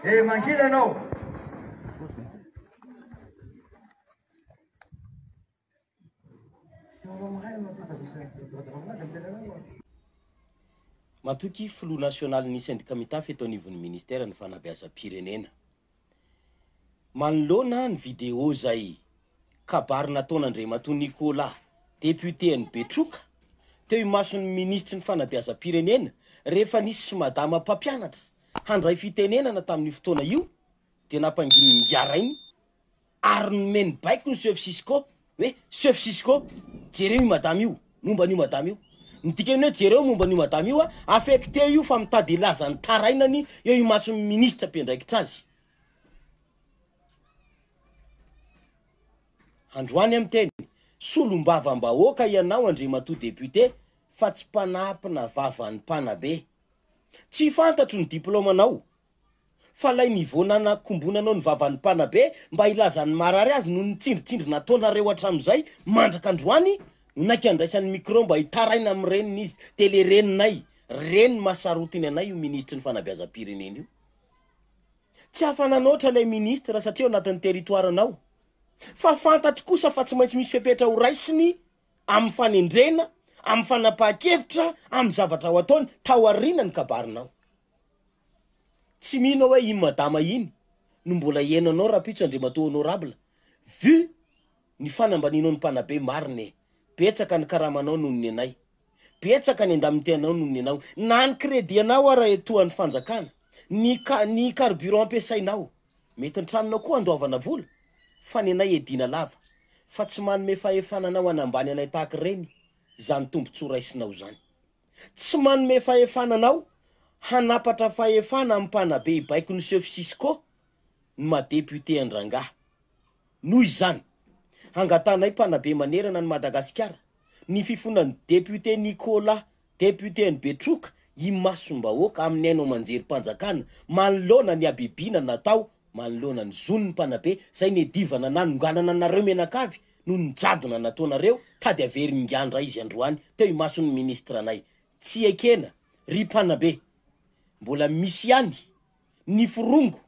Eh, Mankida no. Matoky flou national ny syndicat mitafy eto anivon'ny ministère ny fanabeazam-pirenena. Manoloana ny vidéo zay kabary nataon'Andriamatoa Nicolas, député ny Betroka, teo imason'ny ministre ny fanabeazam-pirenena rehefa nisy madama mpampianatra handray fitenenana tamin'ny fotoana io dia nampanginy ngiara iny ary nomeny baiko ny chef Cisco hoe chef Cisco jereo io madama io momba n'io madama io midika ny hoe jereo momba n'io madama io affecté io fa mitady ilaza ny tarainany eo imason'ny ministre mpendraikitra azy. Androany amin'ny teny solombavam-bahoaka ianao Andriamatoa député fa tsy mpanampina vavan'ny mpanabe. Tsy fantatro ny diplomanao fa lay nivonana kombonanao ny vavan'ny mpanabe mba ilazan'ny marary azy no nitsindritsindry nataonareo hatramin'izay mandraka androany naiky andraisan'ny micro mba hitaraina amin'ny reniny izy tele reninay reny masarotiny anay io ministre ny fanabeazam-pirenena io. Tsy hafananoatra lay ministre satria anatin'ny territoiranao fa fantatro kosa fa tsy maintsy misy fepetra ho raisiny amin'ny fanendrena amin'ny fanapahan-kevitra amin'ny zavatra ho ataony tao aoriana ny kabarinao. Tsy mino hoe iny madama iny no mbola henanao rapitso Andriamatoa honorable vu ny fanambaninao ny mpanabe marine betsaka ny karamanao noho ny anay betsaka ny andamitenao noho ny anao na ny crédit anao ara etoan'ny fanjakana ny carburant ampiasainao mety ny tranonao koa andoavana vola fa ny anay edina lava fa tsy manome fahefananao anambany anay tahaka reny zany tombontsoa raisinao zany. Tsy manome fahefananao hanapatra fahefana amin'ny mpanabe baiko ny chef Cisco ny madéputé Andrangah. Noho izany hangatanay mpanabe manerana ny Madagasikara ny fifonan'ny député Nicolas, député ny Betroka imasombahoaka amin'ny ainao manjery mpanjakana manoloana ny abibina natao manoloana ny zon'ny mpanabe zay nedivana nanonganana nareo menakavy no nijadona nataonareo tady avery ngandra izy androany teo imason'ny ministre anay. Tsy ekena ry mpanabe mbola misy ihany ny forongo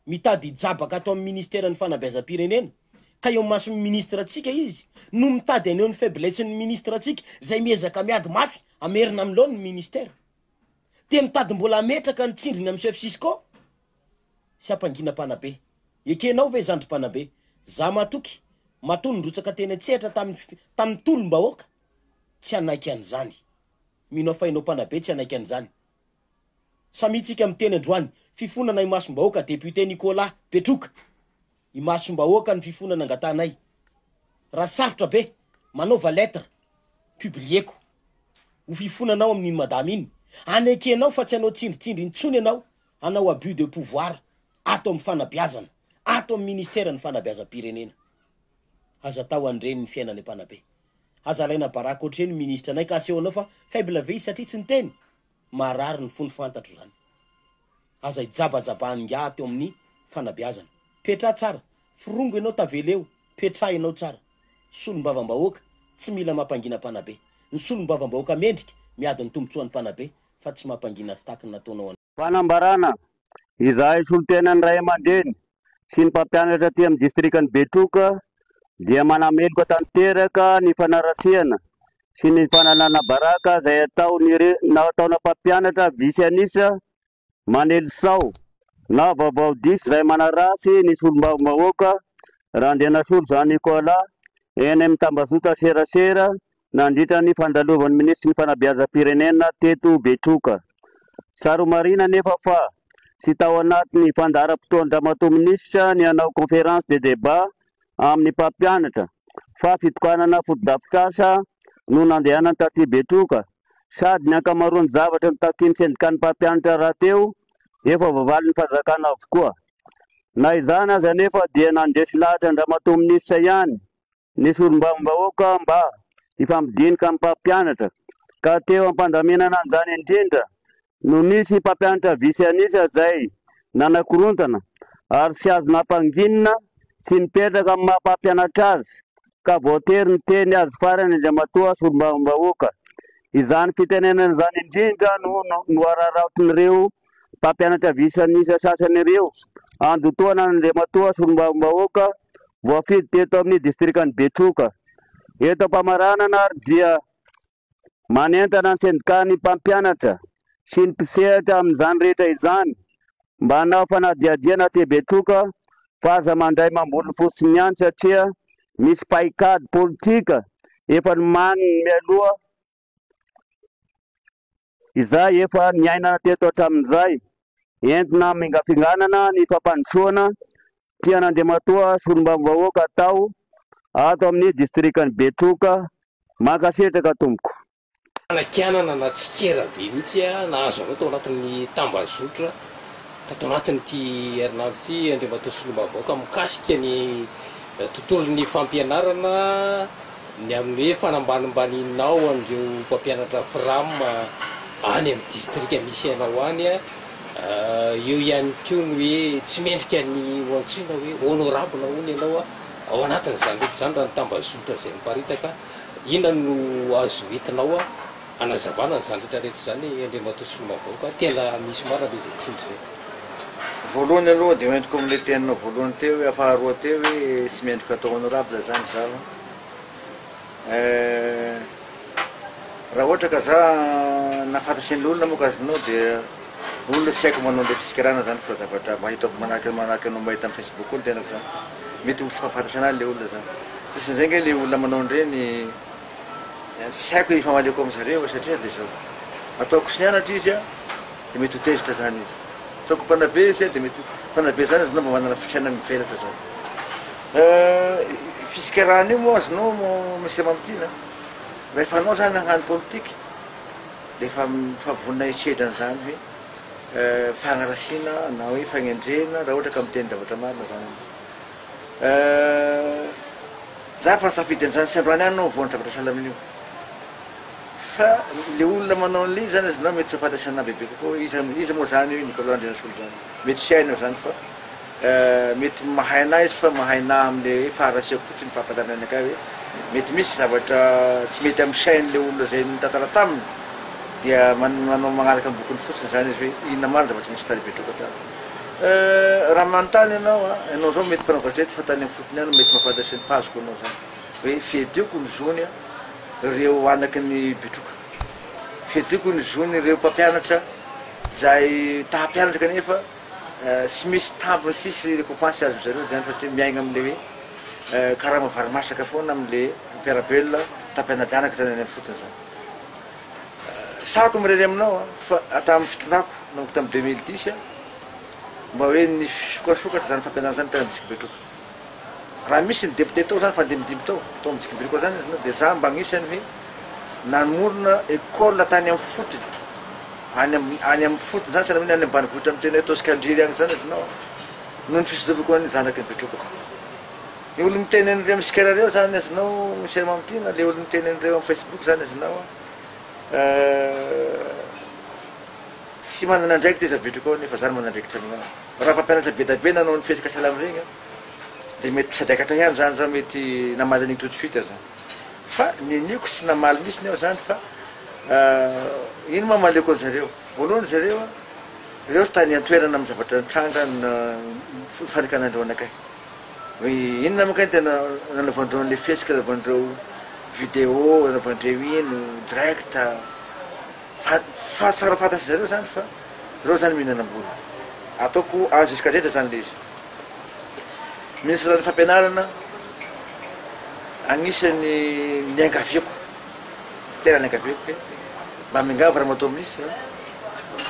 mitady jabaka atao amin'ny ministère ny fanabeazam-pirenena ka eo mason'ny ministre atsika izy no mitady aneo ny faiblesse ny ministre atsika zay miezaka miady mafy amerina amin'loha ny ministère dia mitady mbola ametraka ny tsindriny amin'ny chef Cisco. Sy ampangina mpanabe ekenao ve zandry mpanabe za matoky matony ndrotsaka teny antsetra tamin'ny tolom-bahoaka tsy anaiky an'izany. Mino afainao mpanabe tsy anaiky an'izany. Samitsika amin'ny teny androany fifonana imasombahoaka député Nicolas Betroka imasombahoaka ny fifonana angatanay raha sarotra be manaova lettre publieko ho fifonanao amin'iny madame iny anekenao fa tsy anao tsindritsindry intsony anao anao abus de pouvoir ato amin'ny fanabeazana ato amin'ny ministère ny fanabeazam-pirenena. Aza tao andreny ny fiainany mpanabe aza laina baraka ohatreny ministre anay ka asehonao fa faible ve satria tsy niteny marary ny fony fantatro zany. Aza ijabajabahany nga teo amin'ny fanabeazana petra tsara forongo ianao taveleo petra ianao tsara. Solombavam-bahoaka tsy mila mampangina mpanabe ny solombavam-bahoaka mendrika miady ny tombotsoan'ny mpanabe fa tsy mampangina staky nataonao fanambarana izahay solotena ny ray aman-dreny sy ny mpampianatra aty amin'ny distrikany Betroka dia manameloko tanteraka ny fanarasiana sy ny fananana baraka zay ataona mpampianatra visy anisa manely sao na vaovao disy zay manarasy ny solombavam-bahoaka raha andena solo zany Nicolas eny amin'ny tambazota serasera nandritra ny fandalovan'ny ministry ny fanabeazam-pirenena teto Betroka. Saro marina nefa fa sy tao anatin'ny fandaharam-potoan-Andriamatoa minisitra ny hanao conférence de débat amin'ny mpampianatra fa fitokanana foto-dafikasa no nandehanany taty Betroka sady ny ankamaroany zavatra nitakiany syndikan'ny mpampianatra raha teo efa vavalin'ny fanjakana avokoa. Na izany aza nefa dia nandresy lahatra Andriamatoa minisitra ihany ny solombavam-bahoaka mba ifampidinika amin'ny mpampianatra ka teo ampandaminana an'izany indrindra no nisy mpampianatra visy anisa zay nanakorontana ary sy azo nampanginina sy nipetraka amin'ny maha-mpampianatra azy ka voatery ny teny azy farany Andriamatoa solombavam-bahoaka. Izany fitenenana izany indrindra no araraotin'ireo mpampianatra visanisa sasany ireo andotoana Andriamatoa solombavam-bahoaka voafidy teto amin'ny distrikany Betroka. Eto am-pamaranana ary dia manentana ny sendikany mpampianatra sy ny mpisehatra amin'izany rehetra izany mba hanao fanadihadiana te Betroka fa aza mandray mamboly fotsiny ihany satria misy paikady politika efa nomaniny mialoha izay efa niainana teto hatramin'izay. Entina mingafinganana ny fampandrosoana tian'Andriamatoa solombavam-bahoaka atao ato amin'ny distrikany Betroka. Mankasitraka tompoko. Anakianana na tsikera be mihitsy nahazo anao tao anatin'ny tambazotra tao anatin'ity herinandro ity Andriamatoa solombavam-bahoaka mikasika ny tontolon'ny fampianarana ny amin'ny hoe fanambanimbanianao an'ireo mpampianatra FRAM any amin'ny distrika misy ianao any eo ihany koa ny hoe tsy mendrika ny hoantsoina hoe honorable hono ianao ao anatin'izany rehetra izany raha ny tambazotra izay miparitaka. Inona no azo entinao anazavana n'izany rehetrarehetra izany Andriamatoa solombavam-bahoaka tena misy marina be izay tsindry. Voalohany aloha dia hoentiko amin'ilay teninao voalohany teo hoe afaharoa teo hoe sy mendrika atao honorable zany zava. Raha ohatra ka za nahafantatry ny olona moa ka azonao dia olona tsy haiko manao ilay fisikirana zany fa zavatra mahitako manahaka anao mahita amin'ny Facebook ony tenako zany. Mety olo tsy mahafantatry anazy ilay olona zany. Isan'izay nge ilay olona manao an'ireny tsy haiko ifamaliako amin'izareo satria dia zao ataoko sy nianatra izy dia mety ho tezitra zany izy. Ataoko mpanabe izy dia mety mpanabe zany izy mba manana fisainana mivelatra zany. Fisikirana io moa azonao misy mamtina rehefa anao zany hagnano politika dia efa vonona hitsedra an'izany hoe fagnarasiana na hoe fagnendrena raha ohatra ka miteny zavatra marina zany. Za fa safidy an'izany sy androany ihany anao voany zavatra sahalan'io fa le olona manao an'ilay zany izy nao mety tsy fantatry anahy bebe kokoa izy moa zany hoe Nicolas Andrianasolo zany mety sy hainao zany fa mety mahay anahy izy fa mahay anahy amin'le hoe faharasiako fotsiny fahafantarany anakay hoe mety misy zavatra tsy mety amin'ny sain'le olona zay nitantara taminy dia manao magnaraka amin'ny bokony fotsiny zany izy hoe inona marina zavatra nisy tany Betroka tany. Raha manontany ianao zao mety mpanao gazety fa tany amin'ny fotony ihany mety mahafantatry ny pazoko anao zany hoe fihadioko ny zony ireo anaky ny Betroka, fihadioko ny zony ireo mpampianatra zay tahampianatra kanefa sy misy tampony sisy récompense azo zareo zany fa te miaigna amin'le hoe karama varimasaka foana amin'le mpiarabelona tampianadanak zany any amin'ny fotony zany. Sako mireny aminao fa atamin'ny fitondrako nanomboka tamin'ny 2010 mba hoe ny fisokasokatra zany fampianarana zany tena amintsika Betroka. Raha misy ny député tao zany fa ndimidimy tao amintsika Betroka zany izy dia za mba agnisany hoe nanomorona école tany amin'ny fotony any amin'ny fotony zany sahala any ambanivohitra amin'ny tena Tosikandriry agny zany izy nao noho ny fisodovako ny zanaky ny Betroka. Ny olo mitenen'ireo amin'ny sikarareo zany azonao misy mamtina le olo mitenen'ireo amin'ny Facebook zany azonao tsy manana andraikitra izy Betroka ao nefa zany manandraikitra aminao. Raha mpampianatra be da be nanao ny fiesaka salamy regny dia mety mpisadakatra ihany zany za mety namaly an'igny tout de suite zany. Fa niniko sy namaly misy ny ao zany fa ino mamaleko an'zareo voalohany zareo ireo sy tany antoerana amin'ny zavatra nitranga fanikanandreo anakay hoe inona makany tena nanaovandreo an'le fiesaka nanaovandreo vidéo nanaovandreo ino direct fa tsara fantatry zareo zany fa reo zany mihinanam-bola ataoko azo izy zany le izy. Ministre ny fampianarana agnisan'ny niangaviako tena niangaviako hoe mba mingava raha matao ministre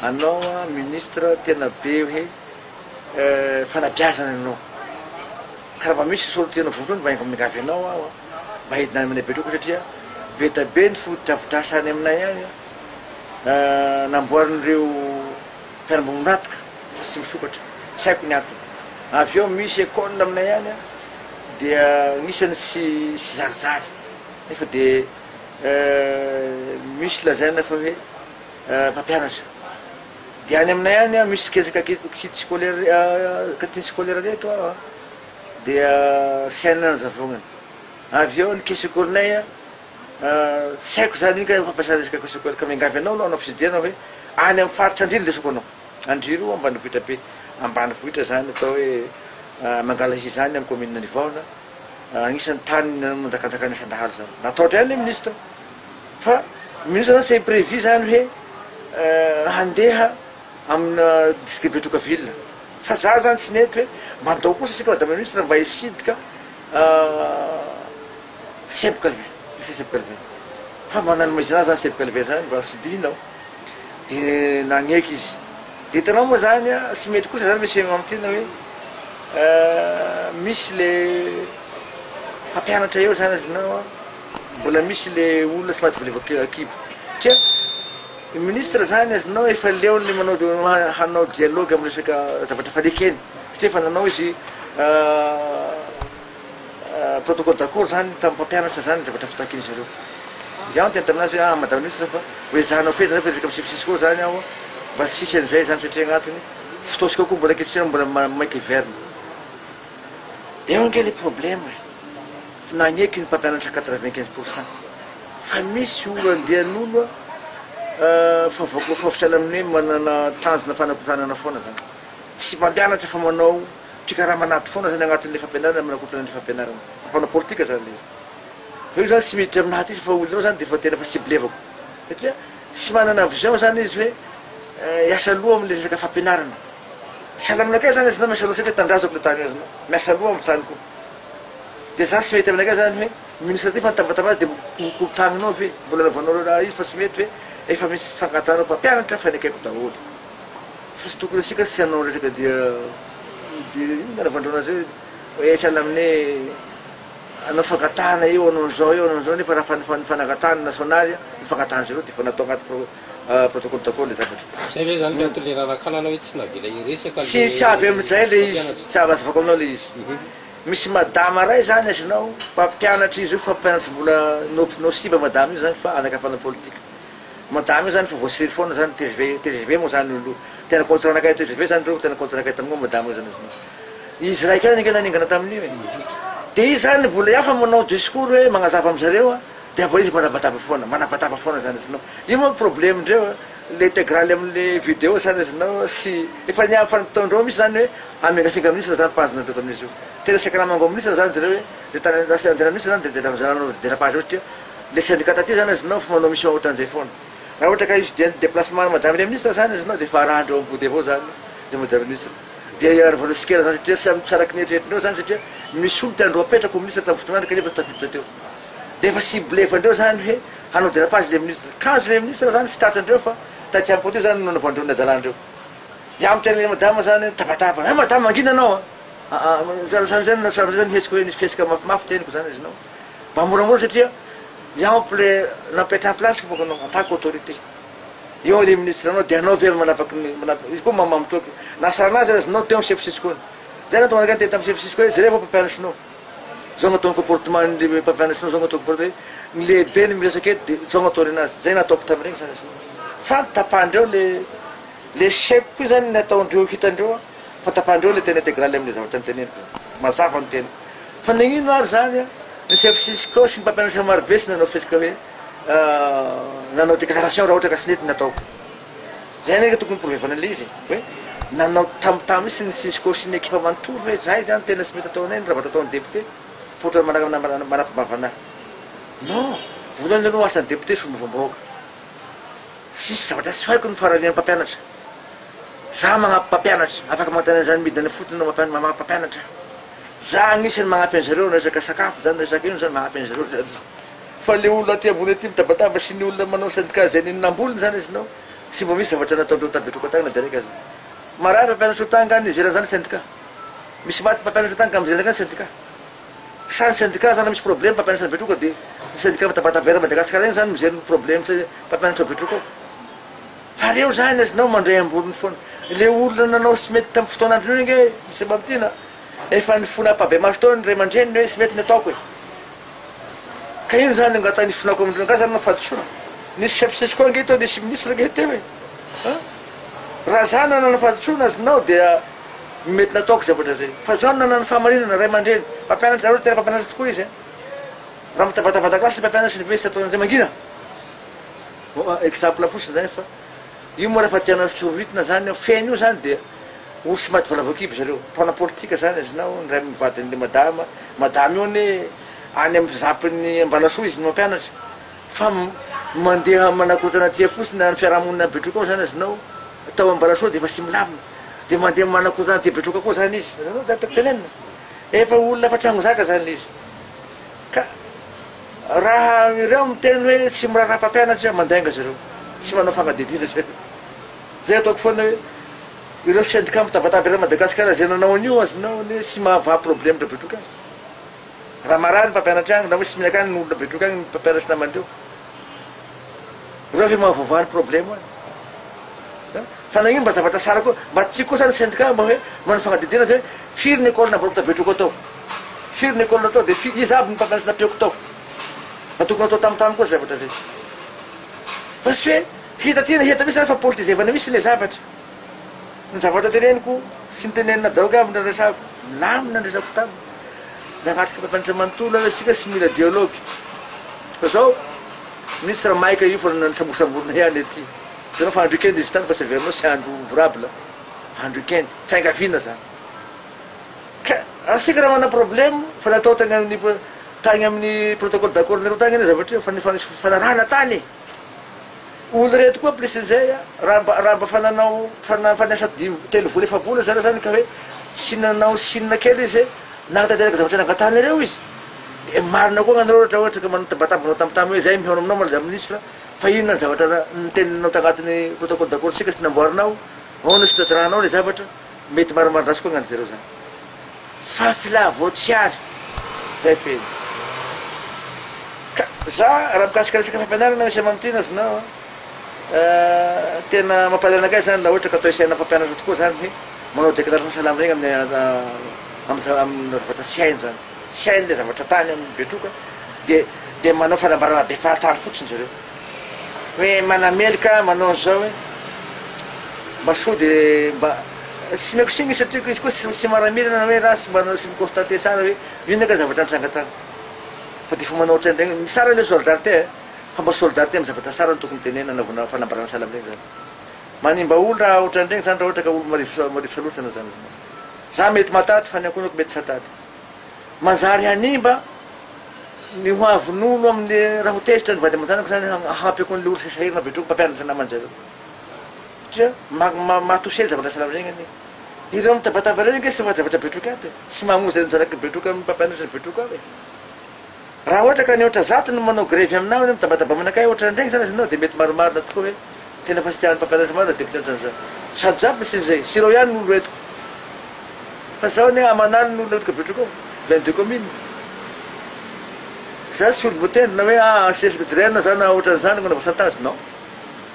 anao ministre tena be hoe fanabiazana anao ka raha mba misy solotiana voalohany mba mingavy anao mba hidina aminay Betroka satria be da be ny fotodrafidrasa any aminay any namboarin'ireo mpianamboninatika fa tsy misokatra tsy haiko ny antony. Avy eo misy école aminay any dia anisany sy zarizary nefa dia misy lazaina fa hoe mpampianatra dia any aminay any misy kezaka kity scolaire reto dia sy hainana ny zavongany avy eo nikesekolinay tsy haiko zany iny ka fampiasana resaka kesekoli ka miangavy anao anao fidiana hoe any amin'ny faritra andrily lesoko anao andriro ambanivohitra be ambanivohitra zany atao hoe mangala izy zany amin'ny commune Nivaona agnisan'ny tany manjakanjakana isan-dahalo zany nataotry ihany le ministre fa ministre zany c'est prévu zany hoe handeha amina district Betrokaville fa za zany tsy mety hoe mandao kosa sika madame ministre mba hisidika Sepkalve Sepkalve fa manano maizina zany Sepkalve zany mba sidinao de nagneky izy de hitanao moa zany tsy mety kosa zany misy am'tina hoe misy le mpampianatra eo zany azinao mbola misy le olona tsy maty volevakibo satria ministre zany azinao efa leony manao hanao dialogue amin'ny resaka zavatra fanekeny satria efa nanao izy protocole d'accord zany tamin'ny mpampianatra zany zavatra fitakiny zareo iaho tena taminazy hoe madame ministre fa hoe zahanao fezana fa resaka misifisisy koa zany aho mba sisy an'izay zany satria agnatiny fotoasika koa mbola ankehitriny mbola maiky hiverne eo ange le problème nagneky ny mpampianatra 95% fa misy olo andehan'olo fa voafitsala amin'ny hoe manana tanjona fanakotanana foana zany tsy mpampianatra fa manao trika raha manaty foana zany agnatin'le fampianarana manakotana ny fampianarana fampanao politika zany le fa io zany tsy miditra aminaty izy fa olonao zany de fa tena fa ciblevako satria tsy manana vision zany izy hoe hiasa loha am'le resaka fampianarana sahala aminakay zany izy nao miasa loha satria tandrazako le tany azinao miasa loha amy tany koa de za tsy mety aminakay zany hoe ministre ty fa nitabataba de kotaninao ve mbola lavanao raha izy fa tsy mety hoe efa misy fankatanao mpampianatra fa nakaiko daholo fa sy tokony asika tsy hanao resaka dia nalavandrona azy hoe sahala amin'ny anao fankatana eo anao zao eo anao zao nefa raha fanakatana nationaly mifankatana zareo de fa natao agnaty protocole d'accord le zavatra zay ve zany fatolerana kananao hoe tsy navela iresaka tsy avy am'izay le izy tsy avazavako aminao le izy misy madama ray zany azinao mpampianatra izy io fa mpianatra mbola nosiba madame io zany fa anakafana politika madame io zany fa voasiriry foana zany TGV moa zany olo tena contre anakay TGV zany reo tena contre anakay taminao madame io zany azinao izy ray kely ningena ningana tamin'io e de izy zany mbola iaho fa manao discours hoe magnazava am'zareo de abo izy manabataba foana zany azinao io moa problème ndreo le intégrale am'le vidéo zany azinao sy efa niamy fanataondreo misy zany hoe amigafinga ministre zany pagina teo tamin'izy io tena sakaramango ministre zany zareo hoe zay tany ministre zany de zananao dérapage satria le syndicat taty zany azinao fa manao mission ohatran'izay foana raha ohatra ka izy dia déplacement madame le ministre zany azinao de fa arahandreo ambody avao zany de madame ministre de arvanao sikera zany satria sy amitsaraky ny eritreritrinao zany satria misy olo tiandreo apetraka ministre tamin'ny fotoanandro kanefa tsy tafiditra teo de efa ciblevandreo zany hoe hanao dérapage le ministre kazy le ministre zany sy tratrandreo fa taty amiko ty zany nanavandreo ny adalandreo iamitrenle madame zany tabataba madame mangina anao zany hesiko hoe nisy fiesaka mafimafy teniko zany izy nao mba moramora satria iampy le napetra en place boko anao en tant qu'autorité eo le ministre anao de anao ve manapaky izy koa mamamitoky nasaranazy azinao teo chef sisikony zay na tonga teta amy chef sisko hoe zay refa mpampianasinao zao gnatao ny comportement le mpampianasinao zao gnatao comportement ny lehibe ny miresaky eto de zao gnataony anazy zay nataoko tamiregny zany asinao fa tapandreo le chèque koa zany nataondreo hitandreo fa tapandreo le tena intégrale am'le zavatra nyteneniko mazava ny tena fa nagnino ary zany ny chef sisko sy ny mpampianatra marobe sy nanao fesika hoe nanao déclaration raha ohatra ka sy nety nataoko zay neka tokony provevana le izy hoe nanao tamotamy sy ny sisko sy ny équipe manontolo hoe zay zany tena tsy mety ataonay ny raha vata ataon'ny député fotra manapambavana non voalohany aloha asan'ny député sombavambahoaka sisy zavatra tsy haiko ny faralian'ny mpampianatra za magnampy mpampianatra afaka magnatana zany midina fotony nao mpampianatra za agnisan'ny magnampy an'zareo resaka sakafo zany resaka ino zany magnampy an'zareo zany fa le olona aty ambony aty mitabataba sy ny olona manao syndicat zay ninambolony zany izy nao sy mba misy zavatra nataondreo tabetroko atagna direct azy marary mpampianatra otanga ny izeran zany syndicat misy maty mpampianatra atagna kamizeraka ny syndicat sa ny syndicat zany misy problème mpampianatra betroka de ny syndicat mitabatabera madagasikara igny zany mijery problème mpampianatra betroko fa reo zany azinao mandray ambolony foana le olona nanao sy mety tamin'ny fotoanandro io nge misy mampitina efa nifona pabe maso tao ny ray aman-dreniny hoe sy mety ny ataoko e ka ino zany ngata nifonako amindreo ka zany nafatotsona nisy chef sisko nge to nisy ministre nge teo e raha zany nanano fatotsona azinao dia mety nataoko zavatra zay fa zao nanano fahamarinana ray aman-dreny mpampianatra zareo tena mpampianatra tokoa izy raha mitabatavata klasy mpampianatra université ataon'izay mangina exemple fotsiny zany fa io moa rehefa tiana sororitona zany feny io zany dia olo sy maty valavakiby zareo mpana politika zany azinao ray mivadin'le madama io ne any amin'ny zapiny ambalasoa izy no mampianatra fa mandeha manakotana tia fotsiny any fiarahamonina betroka ao zany azinao atao ambalasoa de efa sy milamina de mandeha manakotana tia betroka koa zany izy zatako tenenina efa olona fa tragno zaka zany izy ka raha ireo miteny hoe tsy miraharaha mpampianatra mandainga zareo tsy manao fagnadidina zareo zay ataoko foana hoe ireo syndicat mitabataba ireo Madagasikara zay nanao an'io azonao ne tsy mahava problème re betroka agny raha marary mpampianatra agny na hoe tsy mihinak agny n'olona betroka agny mpampianatra namandreo reo fe mahavaovany problème agny fa nagnino mba zavatra sara koa mba tsy koa zany syndicat mba hoe manao fagnadidina zay hoe firy ny école navoroko ta betroko atao firy ny école atao de izy aby ny mpampianatra napiako tao tokony atao tamintamy koa zavatra zay fa tsy hoe hitatina hita misy zany fa politizevana misy le zavatra ny zavatra teneniko sy nitenenina daoka aby nandresako lamina andresako tamy nagnatrika mpampianatra manontolo hoe sika sy mila dialogue fa zao misy raha maika io fa nasambosamborona ihany aty zanao fa andro weekend izy tany fa sy averinao sy andro ouvrable andro weekend fiangavina zany ka asika raha mana problème fa natao tagny amin'ny protocole d'accord nareo tagny eny zavatra io fanarahana tany olo reto koa plus zay raha mba fananao faniasa telo vola efabola zareo zany ka hoe tsy nanao sinina kely izy hoe nagnatanteraka zavatra nangatanareo izy de marina koa gnanareo ohatra ka manatabatabinao tamintamy hoe zay mihono aminao malaza ministre fa inona ny zavatra niteninao tagnatin'ny protocole d'accord sika sy namboarinao ona sy tatrahanao le zavatra mety marimarindraso koa gnany zareo zany fa filà voatsiary zay feny ka za raha mikasika resaka fampianarana misy amamtina azinao tena mampahalanakay zany la ohatra ka atao isaina mpampianatra tokoa zany hoe manao déclaration salamy regny amin'ny zavatra sy hainy zany sy hainy le zavatra tany amin'ny betroka de manao fanambarana be fahatany fotsiny zareo hoe manamelika manao an'izao hoe mba so de mba sy maiko signy satria izy koa sy maramirana hoe raha sy manao sy miconstate sara hoe ino ka zavatra nitrangatany fa de fo manao ohatran'regny sara le solidarité fa mba solidarité amin'ny zavatra sara ny tokony tenena anaovana fanambarana salamy regny zany manimba olo raha ohatran'regny zany raha ohatra ka olo marifosalotrana zany za mety mataty fa ny akonako mety sataty manjary hanimba ny hoavin'olo amin'ny raha hotezitra ny vady aman-janako zany hampy akon'le olo sasahirina betroko mpampianatra namanjareo satria mahatosely zavatra salamy regny any ireo mitabataba regny sy zavatra betroka aby sy mahamozy ny zanaky betroka mpampianatra betroka aby raha ohatra ka ny ohatra zato no manao grevy aminao ny mitabataba manakay ohatran'regny zany azinao de mety marimarina tokoa hoe tena fa sy tian'ny mpampianatra marina de mpitanatra zany sady jiaby misy zay sy reo ihany n'olo etiko fa zao ny amanaly n'olo etiko betroka ao 22 commune za sy olo motendrina hoe chef culturel zany na ohatran'zany ko navasantazy non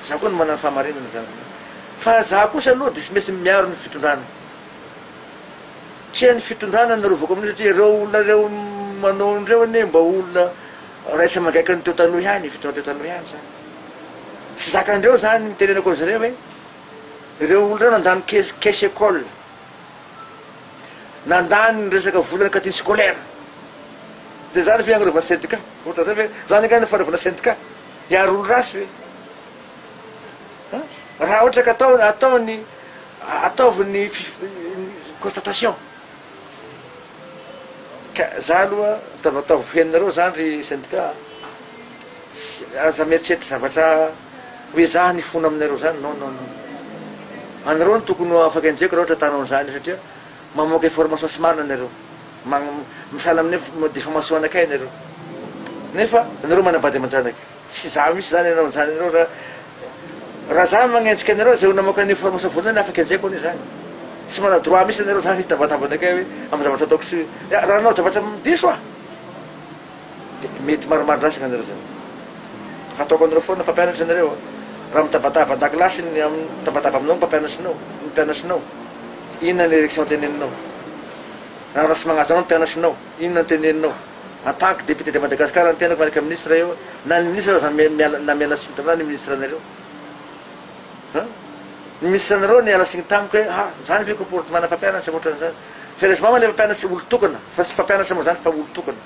za koa no manana fahamarinana zany fa za kosa aloha de sy mesy miaro ny fitondrana tsy any fitondrana narovako amin'io satria reo olona reo manao andreo ane mba olona raisa mangaiky ny teo taloha ihany fitondrana teo taloha ihany zany sy zakandreo zany mitenenako an'zareo hoe reo olo reo nandano caisse école nandany ny resaka volana cantine scolaire de zany fiangarovana syndicat ohatra zay hoe zany angany fanaovana syndicat hiaro olo rasy hoe raha ohatra ka ataoviny constatation ka za aloha atao fianinareo zany ry syndicat aza mieritreritra zavatra hoe za ny fona aminareo zany non non anareo ny tokony afaka injeko raha ohatra atanao an'izany satria mamoaka information sy marina anareo misala amin'ny diffamation anakay nareo nefa nareo manambady aman-janaky sy za misy zany anao an'izany anareo raha za magnenjika anareo zay ho namoaka ny information voalohany afaka injaiko any zany sy mana droit misy anareo zany hitavatavanakay hoe amin'ny zavatra ataoko sy raha anao zavatra diso a de mety marimarindrasana anareo zany ataoko anareo foana mpampianatra anareo raha mitabataba an-dakilasy mitabataba aminao mpianatrinao inona ny élection teneninao raha sy magnazo anao mpianatrinao inona ny teneninao en tant que député de Madagascar ny tenako miaraka ministre eo na ny ministre zany namiala signy na ny ministre anareo ny ministre anareo niala signy tamiko hoe zany ve comportement mpampianatra ohatran'zany fa resy mama le mpampianatra olo tokana fa sy mpampianatra moa zany fa olo tokana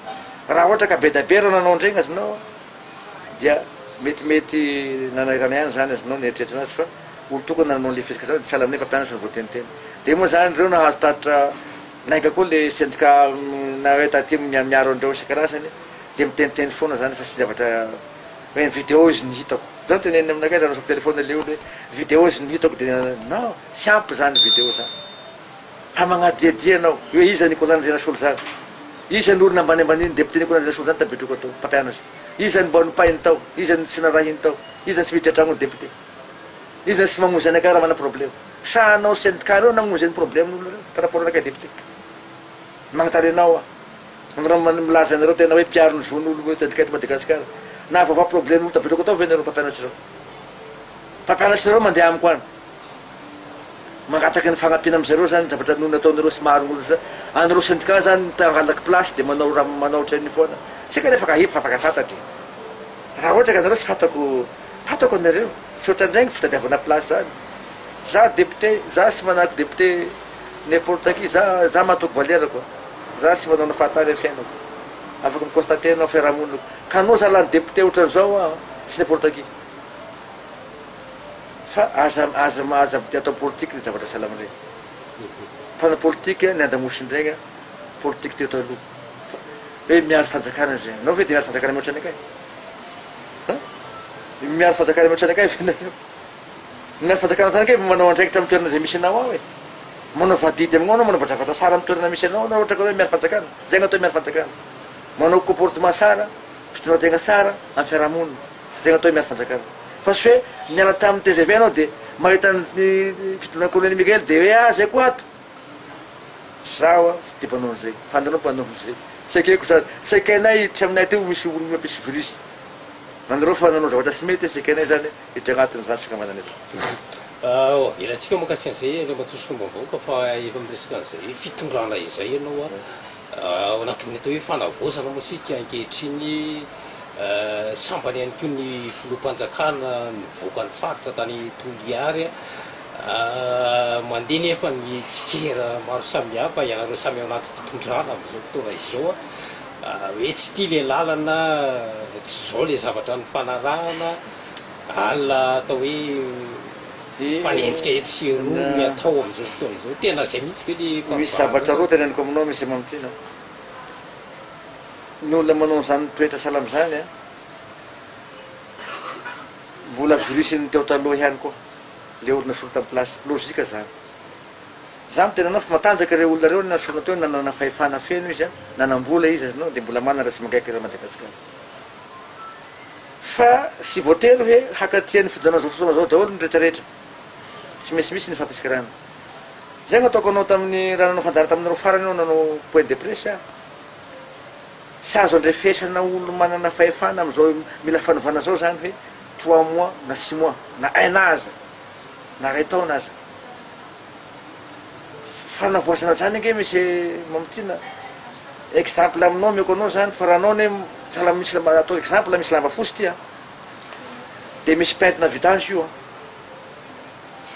raha ohatra ka be da be raha nanao ndregny azonao dia metimety nanarana ihany zany azonao nieritreritra anazy fa olo tokony nanao le fisika zany tsy ala aminay mpampianatra ny voateniteny de moa zany reo nahazo tatitra naika koa le syndicat na hoe taty miaro andreo isan-karazany de miteniteny foana zany fa tsy zavatra hoe vidéo izy ny hitako zany teneny aminakay raha nasoko telefona le olo hoe vidéo izy ny hitako de non tsy ampy zany vidéo zany fa magnadiadia anao hoe iza Nicolas Andrianasolo zany iza ny olona ambany ambaniny député Nicolas Andrianasolo zany tabetroko atao mpampianatra iza ny mba nipainy tao iza ny tsy narahiny tao iza ny tsy miditra antragno ny député iza ny tsy mamonjy anakay raha mana problème sa anao syndicat reo namonjy any problème n'olo reo par rapport anakay député magnatary anao raha milaza anareo tena hoe mpiaro ny zon'olo hoe syndicat Madagasikara na vaovao problème olo tabetroko atao ve nareo mpampianatra reo mpampianatra reo mandeha amiko any mangataky ny fagnampiana amizareo zany zavatra noho nataonareo sy maro olo zany anareo syndicat zany tangalaky place de manao raha manao otrany foana sika rehefa kahipy fa afaka fantatry raha ohatra ka anareo tsy fatako anareo sy ohatran'ireny fitadiavana place zany za député za sy manahaky député n'importe qui za mahatoky valera koa za sy manao nafahatany amin'ny fiainako afaka miconstaté anao fiarahamonina ka anao zalany député ohatran'izao tsy n'importe qui fa aza atao politique ny zavatra salama regny fana politique ny andamosiny regny politique teo taloha hoe miaro fanjakana zay anao ve de miaro fanjakana mihoatra anakay miaro fanjakana mihoatra anakay miaro fanjakana zany kay manao andraikitra amin'ny toerana zay misy anao ao e manao vadidy aminao anao manao vatra sara amin'ny toerana misy anao ohatra ka hoe miaro fanjakana zay gny atao miaro fanjakana manao comportement sara fitondrategna sara amin'ny fiarahamonina zay gny atao miaro fanjakana fa sy hoe miala tamin'ny TGV anao de mahita ny fitondran'ny colonel Miguel de hoe zay koa ato zaho tsy de mpanao an'izay fandanao mpanao an'izay tsy akeko zany tsy akainay tsy aminay teo misy olo mampisy virus nanareo fa nanao zavatra tsy mety tsy akainay zany hiditra agnatiny zany sika manana eto avelantsika mahakasika an'izay le matsosombaovaoka fa efa miresaka an'izay fitondrana izay ianao ao anatin'ny atao hoe fanavozana moa sika ankehitriny sambany ihany koa ny filoham-panjakana nivoaka ny faritra tany Toliary mandeha nefa ny tsikera maro samihafa ianareo samy ao anaty fitondrana amin'izao fotoana izao hoe tsy tia le lalana tsy zao le zavatra ny fanarahana alina atao hoe fanenjika etsy roa atao amin'izao fotoana izao tena zay mihitsy ve le misy zavatra roa teneniko aminao misy mamitiana ny olona manao zany toetra salamy zany mbola virusiny teo taloha ihany koa le olona solo tamin'ny place logika zany za mitenanao fa matanjaka reo olona reo nasorona teo nanana fahefana feno izy nanambola izy azanao de mbola manana raha tsy mangaiky raha Madagasikara fa sy voatery hoe hakatia ny fidana zao fotoana zao daholo ny rehetrarehetra tsy mesimisy ny fampiasikarana zay gny ataoko anao tamin'ny raha nanao fanjara taminareo farany anao nanao point de presse sy azo andrefesana olo manana fahefana am'izao mila fanovana zao zany hoe 3 mois na 6 mois na 1 aza na ray taona aza fanavoasana zany ange misy mamitiana exemple aminao meko anao zany fa raha anao ne misy atao exemple misy lamba fosy tya de misy pentina vidange io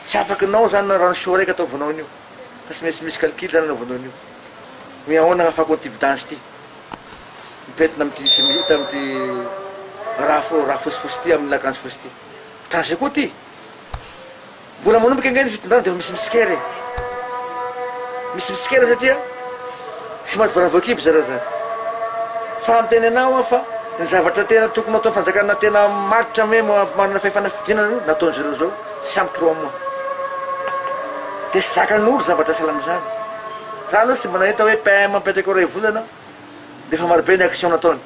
tsy afaky nao zany rano sio raiky ataovanao an'io fa tsy maintsy misy calcul zany anaovanao an'io hoe ahoana gn'afako ty vidange ty mipentina amity amity raha fosifosy ty amin'ny lakanjo fosy ty vidange koa ty mbola manomboka angeny fitondrana de misy misikere misy misikere satria tsy mahazo varavakiby zareo zany fa miteny anao fa ny zavatra tena tokony atao fanjakana tena maritra hoe manana fahefana fidinana io nataon'zareo zao sy ampy 3 mois de sy zakan'olo zavatra salamy zany zany sy manahita hoe PM mipetraka ray volana de fa marobe ny action nataony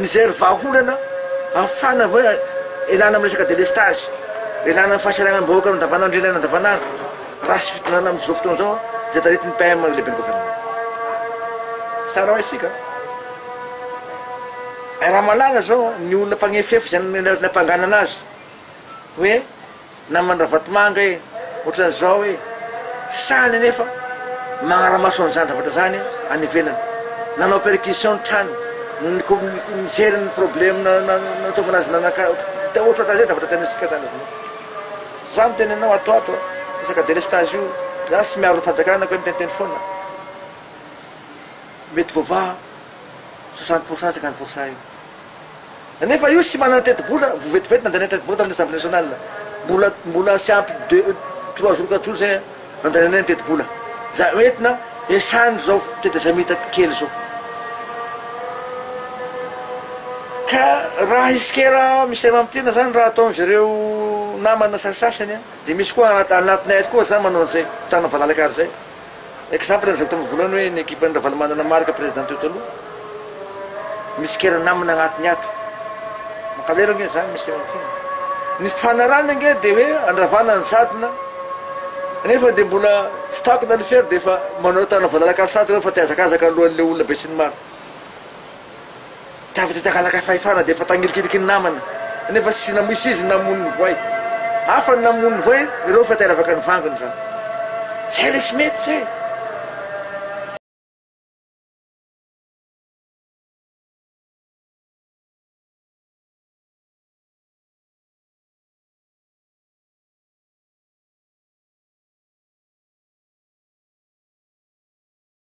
nizery vahaolana afana hoe elana amin'ny resaka délestage elana amin'ny fahasalagnam-bahoaka andavanandro ilaina andavanandro raha sy fitondrana am'izao fotoana zao zay taritin'ny PM lehibe ny gouvernement sara ho isika raha malala zao ny olona mpagnefefy zany nampangana anazy hoe namandra vatomanga e ohatran'izao hoe sany nefa magnaramaso an'izany zavatra zany any ivelany nanao perquisition ny trano nijery ny problème nataova anazy nanaka ohatra zay zavatra tenisika zany za miteny anao atoato resaka délestage io za sy miaro ny fanjakana koe miteniteny foana mety voava 60% 50% io nefa io sy manana teti-bola vovetivety nandana teti-bola tamin'ny assemblée nationale mbola sy ampy 3 jours 4 jours zay nandananay teti-bola za entina esandro zao tety za mihita kely zao ka raha isikera misy mampitina zany raha ataon'zareo namana sasasany dia misy koa anatinay ato koa zany manao an'izay tana valalakary zay exemple an'izay tamin'ny voalohany hoe ny équipe ny Ravalomanana marika président teo taloha misy kera namana agnatiny ato makalera nge zany misy mampitina ny fanarana nge dia hoe andravana ny sadina nefa dia mbola tsy takona ny fery dia efa manao tana valalakary sadina fa tiazakazaka alohan'le olona be sy ny maro tavy tetakalaka fahefana dia efa tangirikiriky ny namana nefa sy namoisy izy namoniny voay hafa ny namoniny voay ireo fa teravaka ny vanginy zany zay le sy mety zay